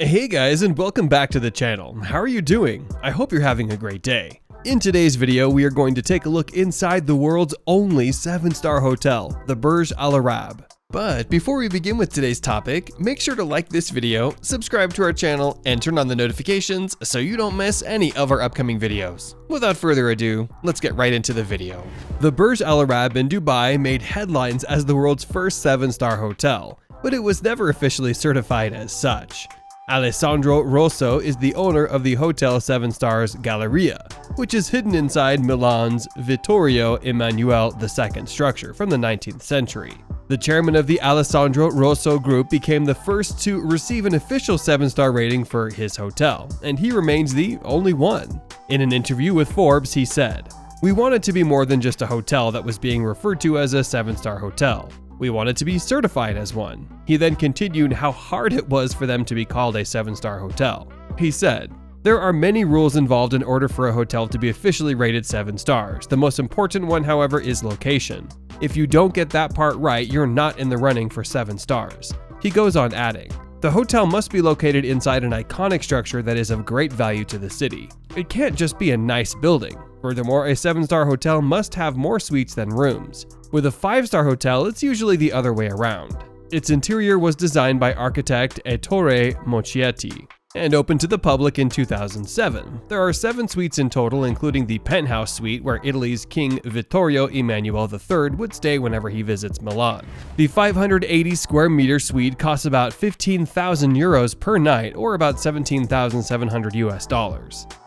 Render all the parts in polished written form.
Hey guys, and welcome back to the channel. How are you doing? I hope you're having a great day. In today's video, we are going to take a look inside the world's only 7-star hotel, the Burj Al Arab. But before we begin with today's topic, make sure to like this video, subscribe to our channel, and turn on the notifications so you don't miss any of our upcoming videos. Without further ado, let's get right into the video. The Burj Al Arab in Dubai made headlines as the world's first 7-star hotel, but it was never officially certified as such. Alessandro Rosso is the owner of the Hotel 7 Stars Galleria, which is hidden inside Milan's Vittorio Emanuele II structure from the 19th century. The chairman of the Alessandro Rosso Group became the first to receive an official 7-star rating for his hotel, and he remains the only one. In an interview with Forbes, he said, "We wanted to be more than just a hotel that was being referred to as a 7-star hotel. We wanted to be certified as one." He then continued how hard it was for them to be called a 7-star hotel. He said, "There are many rules involved in order for a hotel to be officially rated 7 stars. The most important one, however, is location. If you don't get that part right, you're not in the running for 7 stars. He goes on adding, "The hotel must be located inside an iconic structure that is of great value to the city. It can't just be a nice building. Furthermore, a 7-star hotel must have more suites than rooms. With a 5-star hotel, it's usually the other way around." Its interior was designed by architect Ettore Mochietti and opened to the public in 2007. There are 7 suites in total, including the penthouse suite where Italy's King Vittorio Emanuele III would stay whenever he visits Milan. The 580 square meter suite costs about 15,000 euros per night, or about $17,700 US.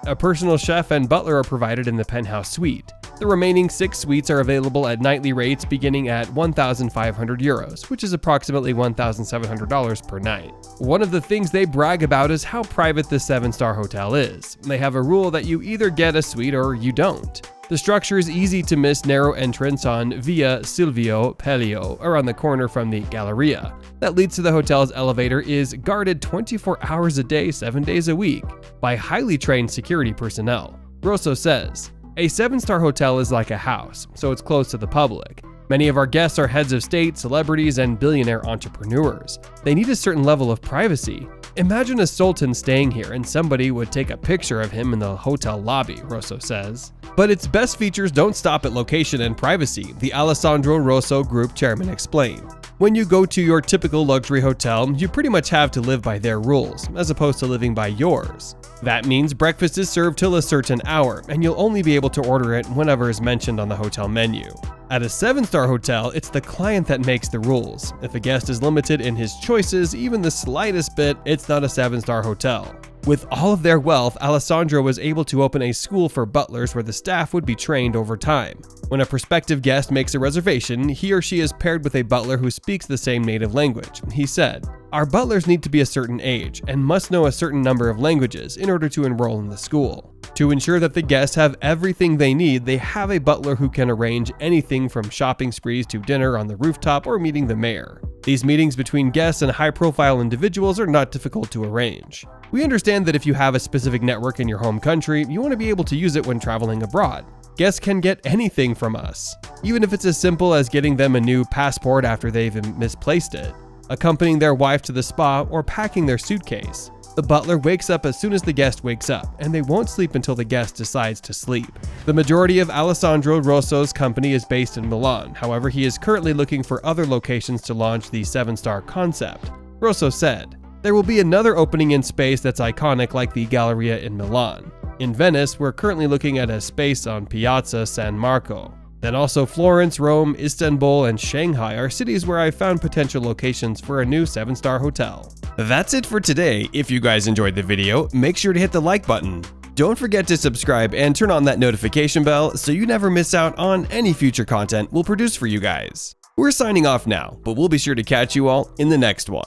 A personal chef and butler are provided in the penthouse suite. The remaining 6 suites are available at nightly rates beginning at 1,500 euros, which is approximately $1,700 per night. One of the things they brag about is how private this 7-star hotel is. They have a rule that you either get a suite or you don't. The structure is easy to miss narrow entrance on Via Silvio Pelio, around the corner from the Galleria. That leads to the hotel's elevator is guarded 24 hours a day, 7 days a week, by highly trained security personnel. Rosso says, "A 7-star hotel is like a house, so it's closed to the public. Many of our guests are heads of state, celebrities, and billionaire entrepreneurs. They need a certain level of privacy. Imagine a sultan staying here and somebody would take a picture of him in the hotel lobby," Rosso says. But its best features don't stop at location and privacy, the Alessandro Rosso Group chairman explained. "When you go to your typical luxury hotel, you pretty much have to live by their rules, as opposed to living by yours. That means breakfast is served till a certain hour, and you'll only be able to order it whenever is mentioned on the hotel menu. At a 7-star hotel, it's the client that makes the rules. If a guest is limited in his choices, even the slightest bit, it's not a 7-star hotel." With all of their wealth, Alessandro was able to open a school for butlers where the staff would be trained over time. When a prospective guest makes a reservation, he or she is paired with a butler who speaks the same native language. He said, "Our butlers need to be a certain age and must know a certain number of languages in order to enroll in the school. To ensure that the guests have everything they need, they have a butler who can arrange anything from shopping sprees to dinner on the rooftop or meeting the mayor. These meetings between guests and high-profile individuals are not difficult to arrange. We understand that if you have a specific network in your home country, you want to be able to use it when traveling abroad. Guests can get anything from us, even if it's as simple as getting them a new passport after they've misplaced it, accompanying their wife to the spa, or packing their suitcase. The butler wakes up as soon as the guest wakes up, and they won't sleep until the guest decides to sleep." The majority of Alessandro Rosso's company is based in Milan. However, he is currently looking for other locations to launch the 7-star concept. Rosso said, "There will be another opening in space that's iconic like the Galleria in Milan. In Venice, we're currently looking at a space on Piazza San Marco. Then also Florence, Rome, Istanbul, and Shanghai are cities where I found potential locations for a new 7-star hotel." That's it for today. If you guys enjoyed the video, make sure to hit the like button. Don't forget to subscribe and turn on that notification bell so you never miss out on any future content we'll produce for you guys. We're signing off now, but we'll be sure to catch you all in the next one.